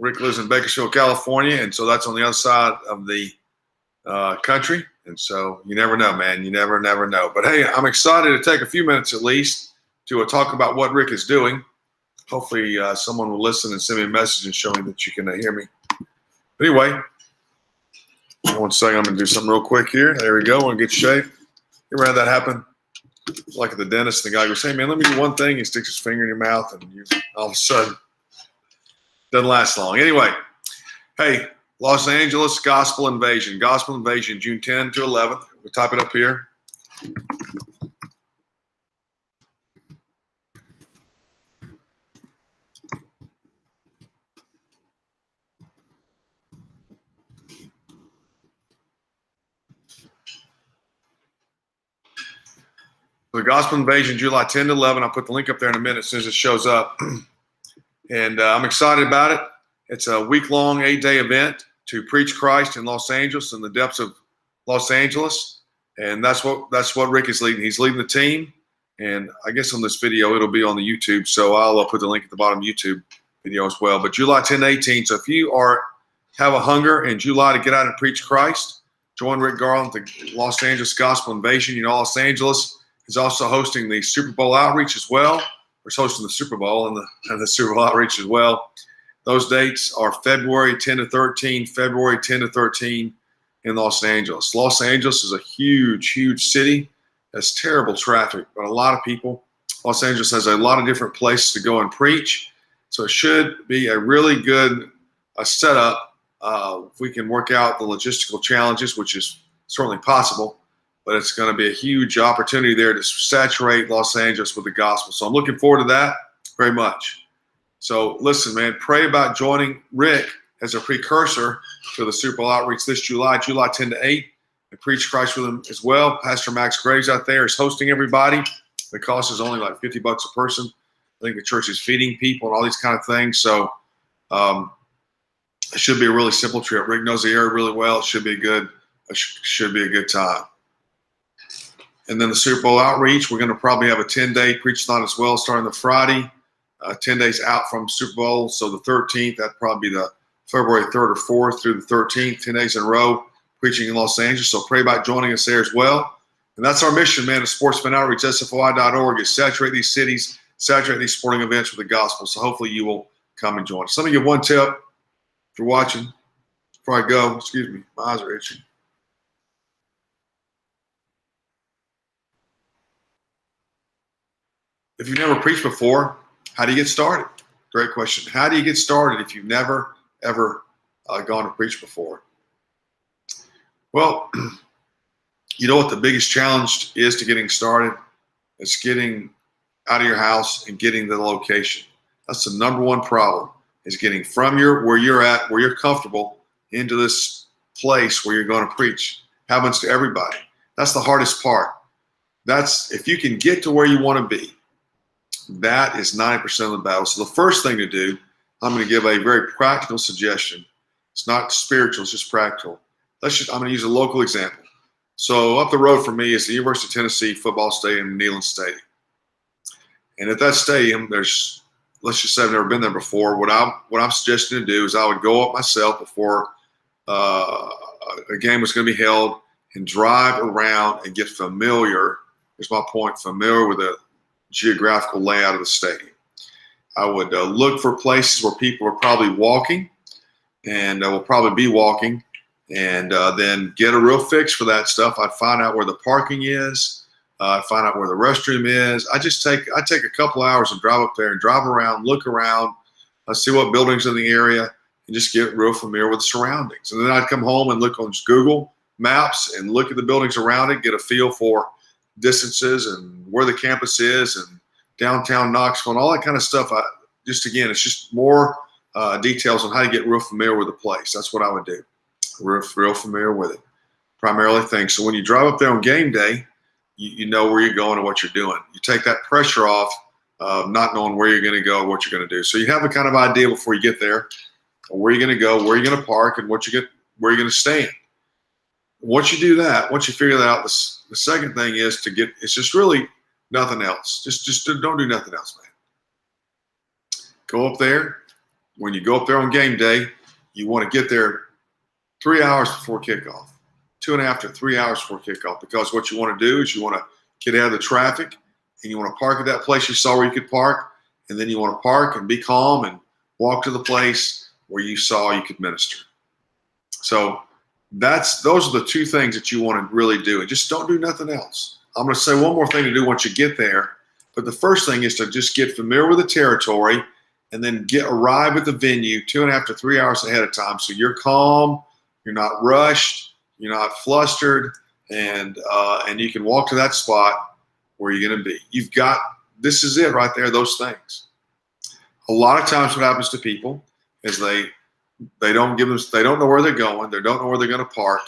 Rick lives in Bakersfield, California, and so that's on the other side of the country. And so you never know, man. You never know. But hey, I'm excited to take a few minutes at least to talk about what Rick is doing. Hopefully someone will listen and send me a message and show me that you can hear me. But anyway, 1 second. I'm going to do something real quick here. There we go. We're in good shape. You ever had that happen? Like at the dentist, the guy goes, hey, man, let me do one thing. He sticks his finger in your mouth, and you all of a sudden, doesn't last long. Anyway, hey, Los Angeles Gospel Invasion. Gospel Invasion, June 10 to 11. We'll type it up here. The Gospel Invasion, July 10 to 11. I'll put the link up there in a minute as soon as it shows up. And I'm excited about it. It's a week-long, 8-day event to preach Christ in Los Angeles, in the depths of Los Angeles. And that's what Rick is leading. He's leading the team. And I guess on this video, it'll be on the YouTube. So I'll put the link at the bottom YouTube video as well. But July 10 to 18. So if you have a hunger in July to get out and preach Christ, join Rick Garland, the Los Angeles Gospel Invasion. You know, Los Angeles is also hosting the Super Bowl outreach as well. We're hosting the Super Bowl and the Super Bowl outreach as well. Those dates are February 10 to 13, February 10 to 13 in Los Angeles. Los Angeles is a huge, huge city. Has terrible traffic, but a lot of people. Los Angeles has a lot of different places to go and preach. So it should be a really good setup if we can work out the logistical challenges, which is certainly possible. But it's going to be a huge opportunity there to saturate Los Angeles with the gospel. So I'm looking forward to that very much. So listen, man, pray about joining Rick as a precursor to the Super Bowl outreach this July 10 to 8, and preach Christ with him as well. Pastor Max Graves out there is hosting everybody. The cost is only like $50 a person. I think the church is feeding people and all these kind of things. So it should be a really simple trip. Rick knows the area really well. It should be a good time. And then the Super Bowl outreach, we're going to probably have a 10-day preach-a-thon as well, starting the Friday, 10 days out from Super Bowl. So the 13th, that'd probably be the February 3rd or 4th through the 13th, 10 days in a row, preaching in Los Angeles. So pray about joining us there as well. And that's our mission, man, at Sportsman Outreach, SFOI.org, is saturate these cities, saturate these sporting events with the gospel. So hopefully you will come and join us. Let me give one tip if you're watching before I go. Excuse me, my eyes are itching. If you've never preached before, how do you get started? Great question. How do you get started if you've never, ever gone to preach before? Well, you know what the biggest challenge is to getting started? It's getting out of your house and getting to the location. That's the number one problem, is getting from where you're at, where you're comfortable, into this place where you're going to preach. Happens to everybody. That's the hardest part. That's if you can get to where you want to be. That is 90% of the battle. So the first thing to do, I'm going to give a very practical suggestion. It's not spiritual, it's just practical. I'm going to use a local example. So up the road from me is the University of Tennessee football stadium, Neyland Stadium. And at that stadium, let's just say I've never been there before. What I'm suggesting to do is I would go up myself before a game was going to be held and drive around and get familiar. Here's my point: familiar with the geographical layout of the stadium. I would look for places where people are probably walking and will probably be walking, and then get a real fix for that stuff. I'd find out where the parking is, find out where the restroom is. I take a couple hours and drive up there and drive around, look around, see what buildings in the area, and just get real familiar with the surroundings. And then I'd come home and look on Google Maps and look at the buildings around it, get a feel for distances and where the campus is and downtown Knoxville and all that kind of stuff. It's just more details on how to get real familiar with the place. That's what I would do. Real familiar with it. Primarily things. So when you drive up there on game day, you know where you're going and what you're doing. You take that pressure off of not knowing where you're going to go, what you're going to do. So you have a kind of idea before you get there, where you're going to go, where you're going to park, and where you're going to stay in. Once you do that, once you figure that out, the second thing is it's just really nothing else. Just don't do nothing else, man. Go up there, when you go up there on game day, you want to get there 3 hours before kickoff, 2.5 to 3 hours before kickoff, because what you want to do is you want to get out of the traffic and you want to park at that place you saw where you could park, and then you want to park and be calm and walk to the place where you saw you could minister. So those are the two things that you want to really do, and just don't do nothing else. I'm going to say one more thing to do once you get there, but the first thing is to just get familiar with the territory and then arrive at the venue 2.5 to 3 hours ahead of time, so you're calm, you're not rushed, you're not flustered, and you can walk to that spot where you're going to be. This is it right there, those things. A lot of times what happens to people is they don't know where they're going, they don't know where they're going to park,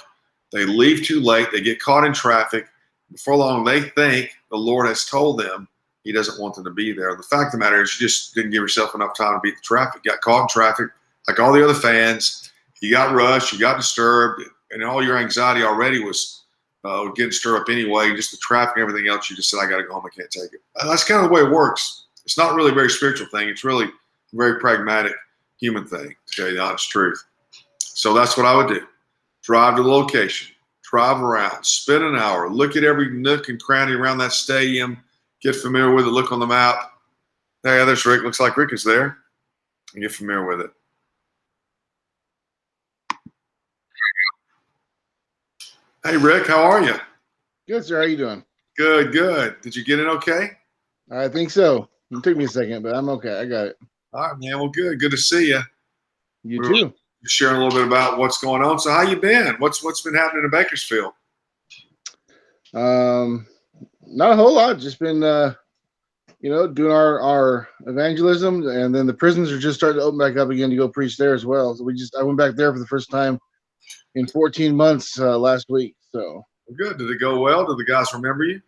they leave too late, they get caught in traffic. Before long, they think the Lord has told them He doesn't want them to be there. The fact of the matter is you just didn't give yourself enough time to beat the traffic. You got caught in traffic like all the other fans. You got rushed, you got disturbed, and all your anxiety already was getting stirred up anyway. Just the traffic and everything else, you just said, I got to go home, I can't take it. And that's kind of the way it works. It's not really a very spiritual thing. It's really a very pragmatic human thing, to tell you the honest truth. So that's what I would do. Drive to the location, drive around, spend an hour, look at every nook and cranny around that stadium, get familiar with it, look on the map. Hey, there's Rick. Looks like Rick is there. And get familiar with it. Hey, Rick, how are you? Good, sir. How you doing? Good, good. Did you get it okay? I think so. It took me a second, but I'm okay. I got it. All right, man. Well, good. Good to see you. You too. Sharing a little bit about what's going on. So how you been? What's been happening in Bakersfield? Not a whole lot. Just been, doing our evangelism, and then the prisons are just starting to open back up again to go preach there as well. So I went back there for the first time in 14 months last week. So good. Did it go well? Did the guys remember you?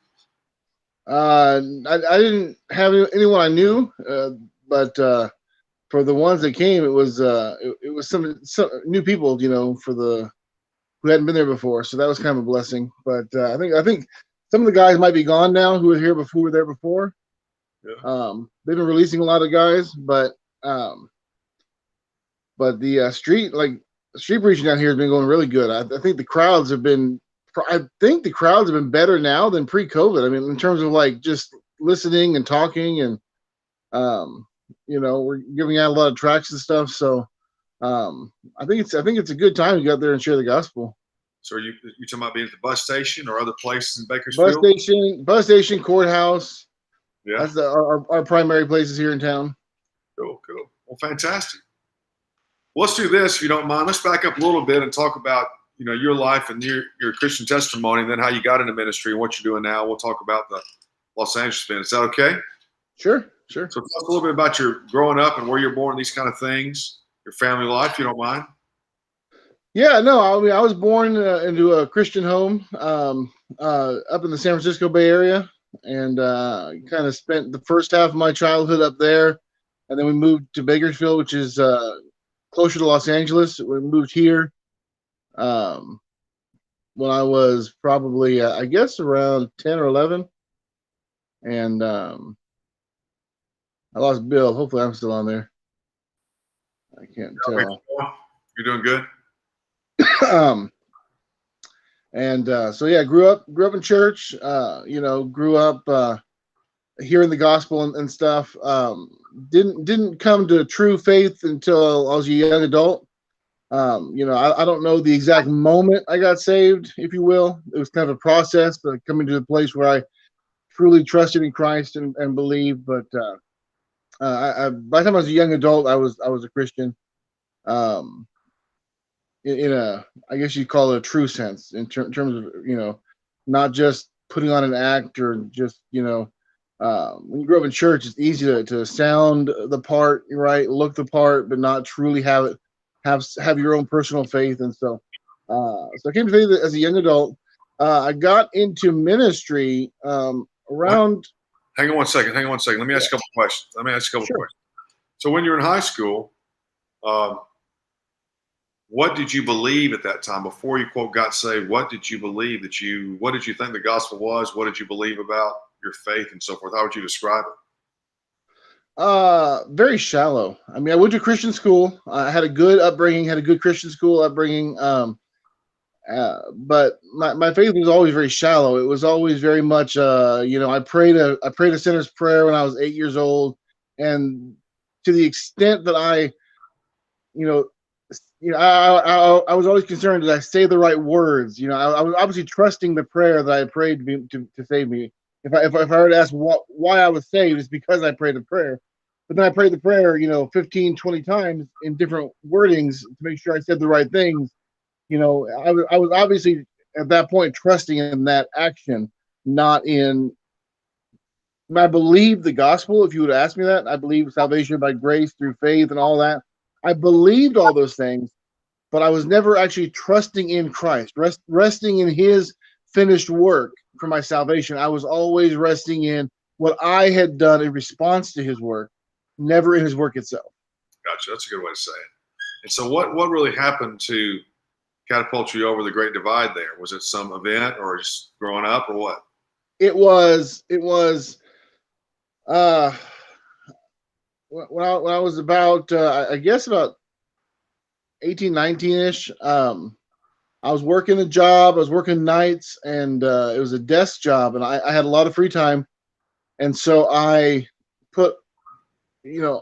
I didn't have anyone I knew, but for the ones that came, it was some new people, who hadn't been there before. So that was kind of a blessing. But I think some of the guys might be gone now who were here before, were there before. Yeah. They've been releasing a lot of guys, but the street preaching down here has been going really good. I think the crowds have been better now than pre-COVID. I mean, in terms of just listening and talking, and we're giving out a lot of tracts and stuff. So I think it's a good time to get out there and share the gospel. So you talking about being at the bus station or other places in Bakersfield? Bus station, courthouse. Yeah, that's our primary places here in town. Cool. Well, fantastic. Well, let's do this, if you don't mind. Let's back up a little bit and talk about your life and your Christian testimony, and then how you got into ministry and what you're doing now. We'll talk about the Los Angeles spin. Is that okay? Sure. So tell us a little bit about your growing up and where you're born, these kind of things, your family life, if you don't mind. Yeah, no, I was born into a Christian home up in the San Francisco Bay Area, and kind of spent the first half of my childhood up there, and then we moved to Bakersfield, which is closer to Los Angeles. We moved here when I was probably, I guess, around 10 or 11, and I lost Bill. Hopefully, I'm still on there. I can't tell. You're doing good. So yeah, grew up in church. Grew up hearing the gospel and stuff. Didn't come to true faith until I was a young adult. I don't know the exact moment I got saved, if you will. It was kind of a process, but coming to the place where I truly trusted in Christ and believed. But by the time I was a young adult, I was a Christian. In a, I guess you'd call it a true sense, in terms of, not just putting on an act, or just, when you grow up in church, it's easy to sound the part, right, look the part, but not truly have your own personal faith. And so I came to faith as a young adult. I got into ministry around. Hang on one second. Let me ask a couple questions. Questions. So when you were in high school, what did you believe at that time before you, quote, got saved? What did you believe what did you think the gospel was? What did you believe about your faith and so forth? How would you describe Very shallow. I mean, I went to Christian school. I had a good upbringing, had a good Christian school upbringing. But my faith was always very shallow. It was always very much, I prayed a sinner's prayer when I was 8 years old, and to the extent that you know, I was always concerned that I say the right words. I was obviously trusting the prayer that I prayed to save me. If I were to ask why I was saved, it's because I prayed a prayer. But then I prayed the prayer, 15, 20 times in different wordings to make sure I said the right things. I was obviously at that point trusting in that action, not in. I believe the gospel. If you would ask me that, I believe salvation by grace through faith and all that. I believed all those things, but I was never actually trusting in Christ, resting in His finished work for my salvation. I was always resting in what I had done in response to His work, never in His work itself. Gotcha. That's a good way to say it. And so, what really happened to catapult you over the Great Divide? There was it some event, or just growing up, or what? It was. When I was about, I guess about 18, 19-ish, I was working a job. I was working nights, and it was a desk job, and I had a lot of free time. And so I put,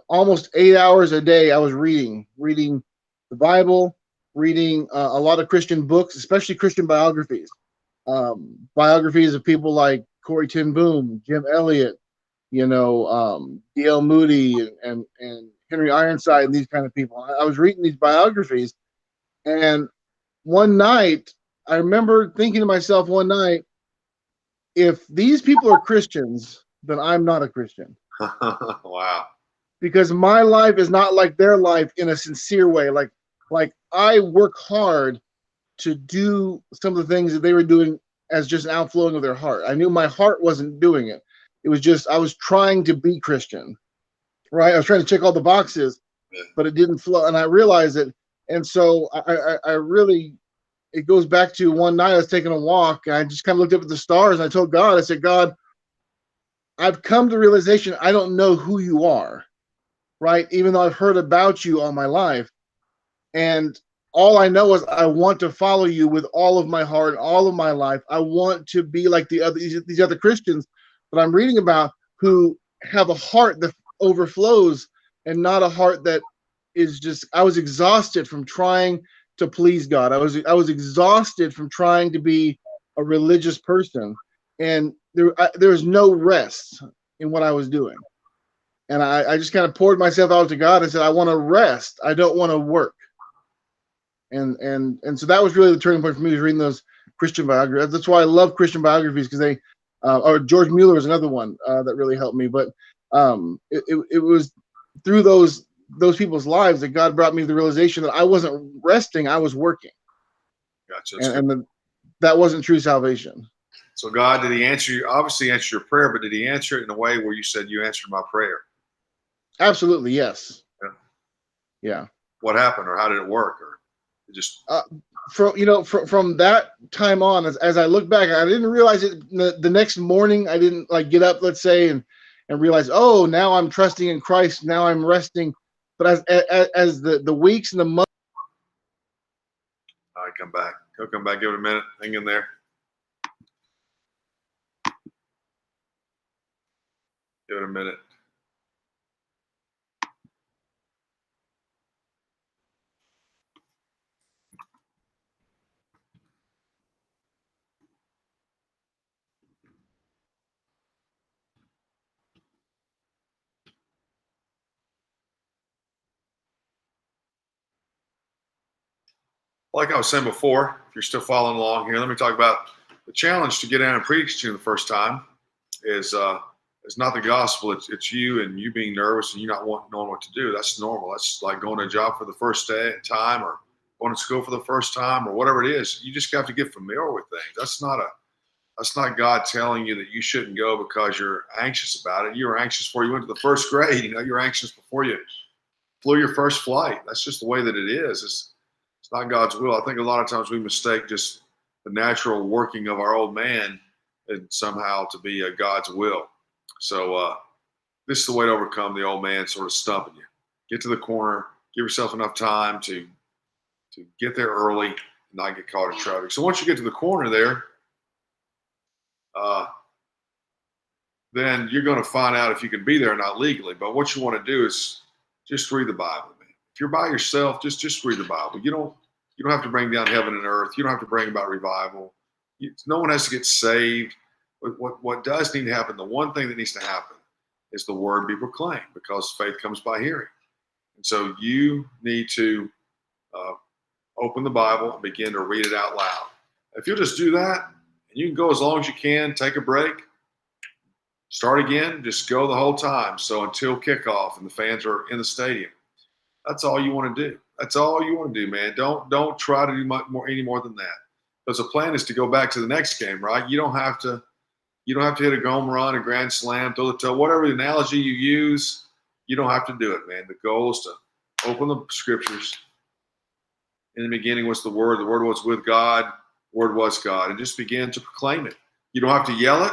almost 8 hours a day. I was reading the Bible, reading a lot of Christian books, especially Christian biographies. Biographies of people like Corrie ten Boom, Jim Elliot, D.L. Moody and Henry Ironside and these kind of people. I was reading these biographies, and one night, I remember thinking to myself one night, if these people are Christians, then I'm not a Christian. Wow. Because my life is not like their life in a sincere way. Like I work hard to do some of the things that they were doing as just an outflowing of their heart. I knew my heart wasn't doing it. It was just, I was trying to be Christian, right? I was trying to check all the boxes, but it didn't flow. And I realized it. And so I really, it goes back to one night I was taking a walk, and I just kind of looked up at the stars, and I told God, I said, God, I've come to the realization I don't know who you are, right? Even though I've heard about you all my life. And all I know is I want to follow you with all of my heart, all of my life. I want to be like these other Christians that I'm reading about, who have a heart that overflows and not a heart that is just. I was exhausted from trying to please God. I was exhausted from trying to be a religious person, and there was no rest in what I was doing. And I just kind of poured myself out to God and said, I want to rest. I don't want to work. And so that was really the turning point for me, was reading those Christian biographies. That's why I love Christian biographies, because they, or George Mueller was another one that really helped me. But it was through those people's lives that God brought me to the realization that I wasn't resting, I was working. Gotcha. And that wasn't true salvation. So God, did He answer you? Obviously, answer your prayer, but did He answer it in a way where you said, you answered my prayer? Absolutely, yes. Yeah. What happened, or how did it work, or it just? From that time on, as I look back, I didn't realize it the next morning. I didn't get up, let's say, and realize, oh, now I'm trusting in Christ. Now I'm resting. But as the weeks and the months. All right, come back. He'll come back. Give it a minute. Hang in there. Give it a minute. Like I was saying before, if you're still following along here, let me talk about the challenge to get out and preach to you the first time is not the gospel. It's you, and you being nervous and you not knowing what to do. That's normal. That's like going to a job for the first time, or going to school for the first time, or whatever it is. You just have to get familiar with things. That's not God telling you that you shouldn't go because you're anxious about it. You were anxious before you went to the first grade. You're anxious before you flew your first flight. That's just the way that it is. It's not God's will. I think a lot of times we mistake just the natural working of our old man and somehow to be God's will. So this is the way to overcome the old man sort of stumping you. Get to the corner, give yourself enough time to get there early and not get caught in traffic. So once you get to the corner there, then you're going to find out if you can be there or not legally. But what you want to do is just read the Bible, man. If you're by yourself, just read the Bible. You don't have to bring down heaven and earth. You don't have to bring about revival. No one has to get saved. But what does need to happen, the one thing that needs to happen is the word be proclaimed, because faith comes by hearing. And so you need to open the Bible and begin to read it out loud. If you'll just do that, and you can go as long as you can, take a break, start again, just go the whole time. So until kickoff and the fans are in the stadium. That's all you want to do. That's all you want to do, man. Don't try to do any more than that. Because the plan is to go back to the next game, right? You don't have to hit a home run, a grand slam, throw the toe, whatever the analogy you use. You don't have to do it, man. The goal is to open the scriptures. In the beginning was the Word. The Word was with God. The Word was God. And just begin to proclaim it. You don't have to yell it.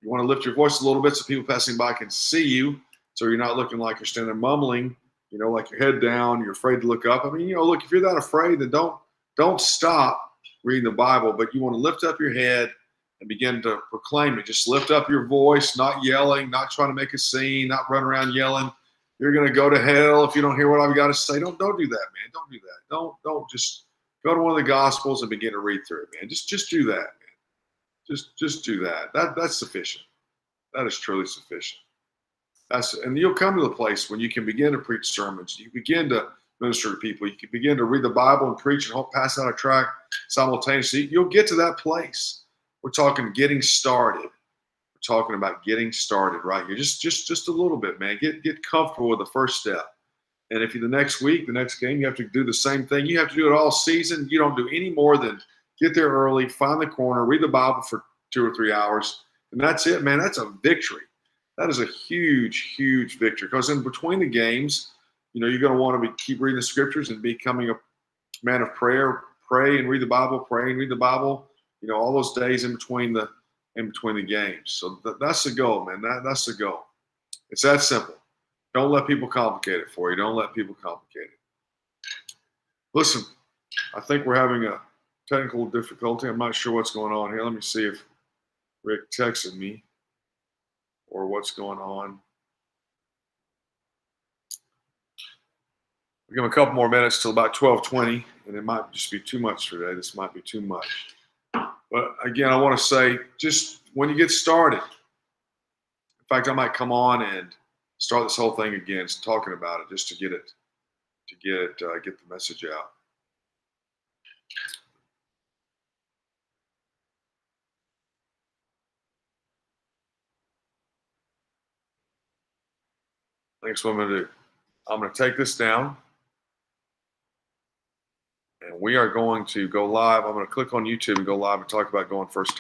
You want to lift your voice a little bit so people passing by can see you, so you're not looking like you're standing there mumbling, like your head down, you're afraid to look up. I mean, look, if you're that afraid, then don't stop reading the Bible, but you want to lift up your head and begin to proclaim it. Just lift up your voice, not yelling, not trying to make a scene, not run around yelling. You're going to go to hell if you don't hear what I've got to say. Don't do that, man. Don't do that. Don't just go to one of the Gospels and begin to read through it, man. Just do that, man. Just do that. That's sufficient. That is truly sufficient. And you'll come to the place when you can begin to preach sermons. You begin to minister to people. You can begin to read the Bible and preach and pass out a tract simultaneously. You'll get to that place. We're talking getting started. We're talking about getting started right here. Just a little bit, man. Get comfortable with the first step. And if you the next week, the next game, you have to do the same thing. You have to do it all season. You don't do any more than get there early, find the corner, read the Bible for 2 or 3 hours, and that's it, man. That's a victory. That is a huge, huge victory. Because in between the games, you're going to want to keep reading the scriptures and becoming a man of prayer. Pray and read the Bible. Pray and read the Bible. All those days in between the games. So that's the goal, man. That's the goal. It's that simple. Don't let people complicate it for you. Don't let people complicate it. Listen, I think we're having a technical difficulty. I'm not sure what's going on here. Let me see if Rick texted me or what's going on. We'll give him a couple more minutes till about 12:20, and it might just be too much today. This might be too much. But again, I want to say, just when you get started, in fact, I might come on and start this whole thing again, talking about it, just to get the message out. That's what I'm going to do. I'm going to take this down, and we are going to go live. I'm going to click on YouTube and go live and talk about going first.